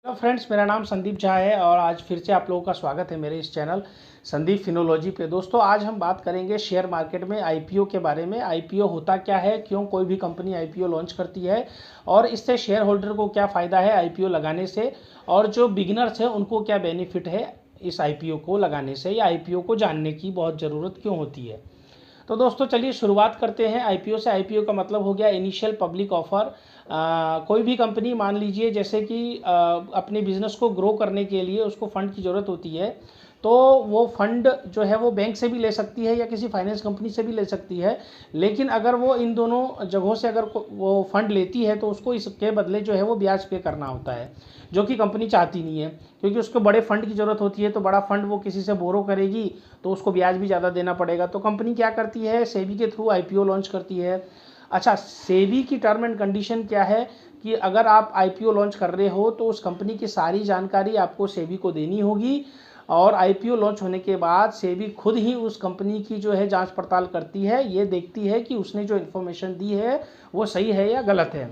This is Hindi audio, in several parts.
हेलो फ्रेंड्स, मेरा नाम संदीप झा है और आज फिर से आप लोगों का स्वागत है मेरे इस चैनल संदीप फिनोलॉजी पे। दोस्तों, आज हम बात करेंगे शेयर मार्केट में आईपीओ के बारे में। आईपीओ होता क्या है, क्यों कोई भी कंपनी आईपीओ लॉन्च करती है और इससे शेयर होल्डर को क्या फ़ायदा है आईपीओ लगाने से, और जो बिगिनर्स हैं उनको क्या बेनिफिट है इस आईपीओ को लगाने से, या आईपीओ को जानने की बहुत ज़रूरत क्यों होती है। तो दोस्तों चलिए शुरुआत करते हैं आईपीओ से। आईपीओ का मतलब हो गया इनिशियल पब्लिक ऑफर। कोई भी कंपनी मान लीजिए जैसे कि अपने बिजनेस को ग्रो करने के लिए उसको फंड की ज़रूरत होती है, तो वो फंड जो है वो बैंक से भी ले सकती है या किसी फाइनेंस कंपनी से भी ले सकती है। लेकिन अगर वो इन दोनों जगहों से अगर वो फंड लेती है तो उसको इसके बदले जो है वो ब्याज पे करना होता है, जो कि कंपनी चाहती नहीं है, क्योंकि उसको बड़े फंड की ज़रूरत होती है। तो बड़ा फंड वो किसी से बोरो करेगी तो उसको ब्याज भी ज़्यादा देना पड़ेगा। तो कंपनी क्या करती है, सेबी के थ्रू आईपीओ लॉन्च करती है। अच्छा, सेबी की टर्म एंड कंडीशन क्या है कि अगर आप आईपीओ लॉन्च कर रहे हो तो उस कंपनी की सारी जानकारी आपको सेबी को देनी होगी, और आईपीओ लॉन्च होने के बाद सेबी खुद ही उस कंपनी की जो है जांच पड़ताल करती है, ये देखती है कि उसने जो इन्फॉर्मेशन दी है वो सही है या गलत है।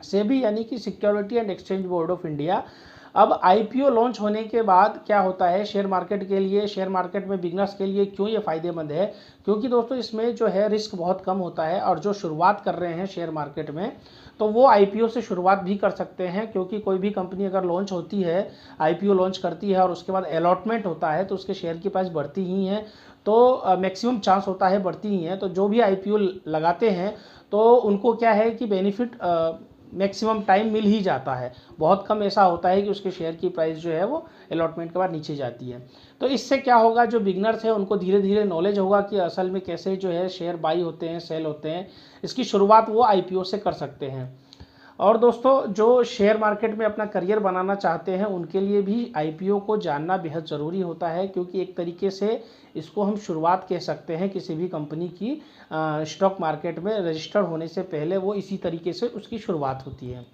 सेबी यानी कि security and exchange board of India. अब आईपीओ लॉन्च होने के बाद क्या होता है शेयर मार्केट के लिए, शेयर मार्केट में बिगनर्स के लिए क्यों ये फ़ायदेमंद है, क्योंकि दोस्तों इसमें जो है रिस्क बहुत कम होता है, और जो शुरुआत कर रहे हैं शेयर मार्केट में तो वो आईपीओ से शुरुआत भी कर सकते हैं। क्योंकि कोई भी कंपनी अगर लॉन्च होती है, आईपीओ लॉन्च करती है और उसके बाद अलॉटमेंट होता है तो उसके शेयर की प्राइस बढ़ती ही है, तो मैक्सिमम चांस होता है बढ़ती ही है। तो जो भी आईपीओ लगाते हैं तो उनको क्या है कि बेनिफिट मैक्सिमम टाइम मिल ही जाता है। बहुत कम ऐसा होता है कि उसके शेयर की प्राइस जो है वो अलॉटमेंट के बाद नीचे जाती है। तो इससे क्या होगा, जो बिगनर्स हैं उनको धीरे धीरे नॉलेज होगा कि असल में कैसे जो है शेयर बाई होते हैं, सेल होते हैं। इसकी शुरुआत वो आईपीओ से कर सकते हैं। और दोस्तों, जो शेयर मार्केट में अपना करियर बनाना चाहते हैं उनके लिए भी आईपीओ को जानना बेहद ज़रूरी होता है, क्योंकि एक तरीके से इसको हम शुरुआत कह सकते हैं किसी भी कंपनी की स्टॉक मार्केट में रजिस्टर्ड होने से पहले वो इसी तरीके से उसकी शुरुआत होती है।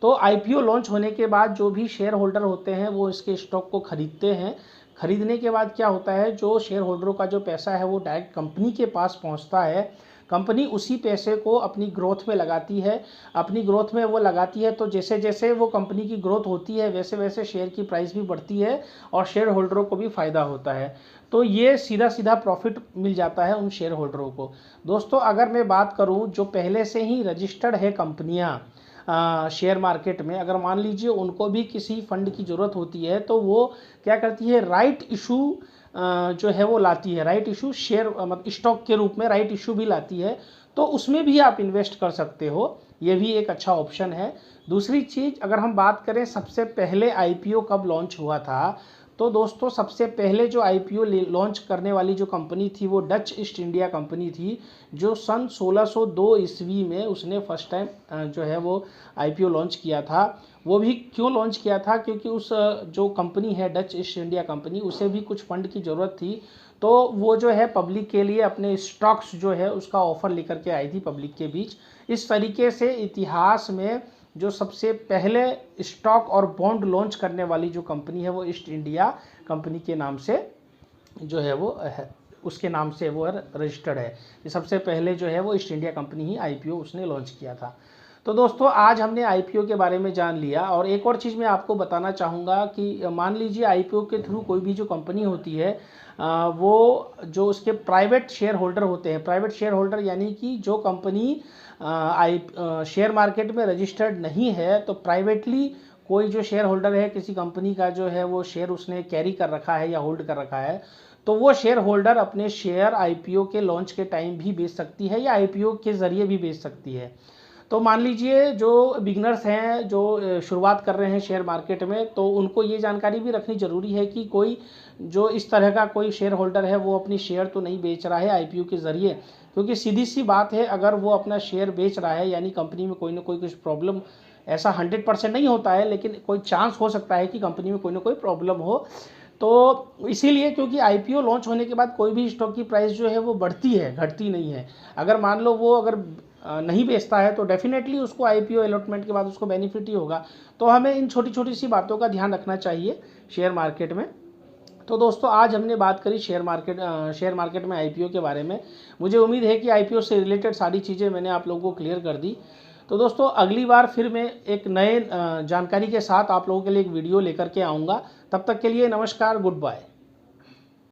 तो आईपीओ लॉन्च होने के बाद जो भी शेयर होल्डर होते हैं वो इसके स्टॉक को खरीदते हैं। खरीदने के बाद क्या होता है, जो शेयर होल्डरों का जो पैसा है वो डायरेक्ट कंपनी के पास पहुंचता है। कंपनी उसी पैसे को अपनी ग्रोथ में लगाती है। अपनी ग्रोथ में वो लगाती है तो जैसे जैसे वो कंपनी की ग्रोथ होती है वैसे वैसे शेयर की प्राइस भी बढ़ती है और शेयर होल्डरों को भी फ़ायदा होता है। तो ये सीधा सीधा प्रॉफिट मिल जाता है उन शेयर होल्डरों को। दोस्तों, अगर मैं बात करूं जो पहले से ही रजिस्टर्ड है कंपनियां शेयर मार्केट में, अगर मान लीजिए उनको भी किसी फंड की ज़रूरत होती है तो वो क्या करती है, राइट इशू जो है वो लाती है। राइट इशू शेयर मतलब स्टॉक के रूप में राइट इशू भी लाती है, तो उसमें भी आप इन्वेस्ट कर सकते हो। ये भी एक अच्छा ऑप्शन है। दूसरी चीज़, अगर हम बात करें सबसे पहले आईपीओ कब लॉन्च हुआ था, तो दोस्तों सबसे पहले जो आईपीओ लॉन्च करने वाली जो कंपनी थी वो डच ईस्ट इंडिया कंपनी थी, जो सन 1602 ईस्वी में उसने फर्स्ट टाइम जो है वो आईपीओ लॉन्च किया था। वो भी क्यों लॉन्च किया था, क्योंकि उस जो कंपनी है डच ईस्ट इंडिया कंपनी, उसे भी कुछ फंड की ज़रूरत थी। तो वो जो है पब्लिक के लिए अपने स्टॉक्स जो है उसका ऑफ़र लेकर के आई थी पब्लिक के बीच। इस तरीके से इतिहास में जो सबसे पहले स्टॉक और बॉन्ड लॉन्च करने वाली जो कंपनी है वो ईस्ट इंडिया कंपनी के नाम से जो है वो है, उसके नाम से वो रजिस्टर्ड है। ये सबसे पहले जो है वो ईस्ट इंडिया कंपनी ही आईपीओ उसने लॉन्च किया था। तो दोस्तों, आज हमने आईपीओ के बारे में जान लिया, और एक और चीज़ मैं आपको बताना चाहूँगा कि मान लीजिए आईपीओ के थ्रू कोई भी जो कंपनी होती है वो जो उसके प्राइवेट शेयर होल्डर होते हैं, प्राइवेट शेयर होल्डर यानी कि जो कंपनी शेयर मार्केट में रजिस्टर्ड नहीं है, तो प्राइवेटली कोई जो शेयर होल्डर है किसी कंपनी का जो है वो शेयर उसने कैरी कर रखा है या होल्ड कर रखा है, तो वो शेयर होल्डर अपने शेयर आईपीओ के लॉन्च के टाइम भी बेच सकती है या आईपीओ के ज़रिए भी बेच सकती है। तो मान लीजिए जो बिगनर्स हैं जो शुरुआत कर रहे हैं शेयर मार्केट में, तो उनको ये जानकारी भी रखनी ज़रूरी है कि कोई जो इस तरह का कोई शेयर होल्डर है वो अपनी शेयर तो नहीं बेच रहा है आईपीओ के ज़रिए। क्योंकि सीधी सी बात है, अगर वो अपना शेयर बेच रहा है यानी कंपनी में कोई ना कोई कुछ प्रॉब्लम, ऐसा 100% नहीं होता है लेकिन कोई चांस हो सकता है कि कंपनी में कोई ना कोई प्रॉब्लम हो। तो इसीलिए, क्योंकि आईपीओ लॉन्च होने के बाद कोई भी स्टॉक की प्राइस जो है वो बढ़ती है, घटती नहीं है। अगर मान लो वो अगर नहीं बेचता है तो डेफिनेटली उसको आईपीओ अलॉटमेंट के बाद उसको बेनिफिट ही होगा। तो हमें इन छोटी छोटी सी बातों का ध्यान रखना चाहिए शेयर मार्केट में। तो दोस्तों, आज हमने बात करी शेयर मार्केट में आईपीओ के बारे में। मुझे उम्मीद है कि आईपीओ से रिलेटेड सारी चीज़ें मैंने आप लोगों को क्लियर कर दी। तो दोस्तों अगली बार फिर मैं एक नए जानकारी के साथ आप लोगों के लिए एक वीडियो लेकर के आऊँगा। तब तक के लिए नमस्कार, गुड बाय।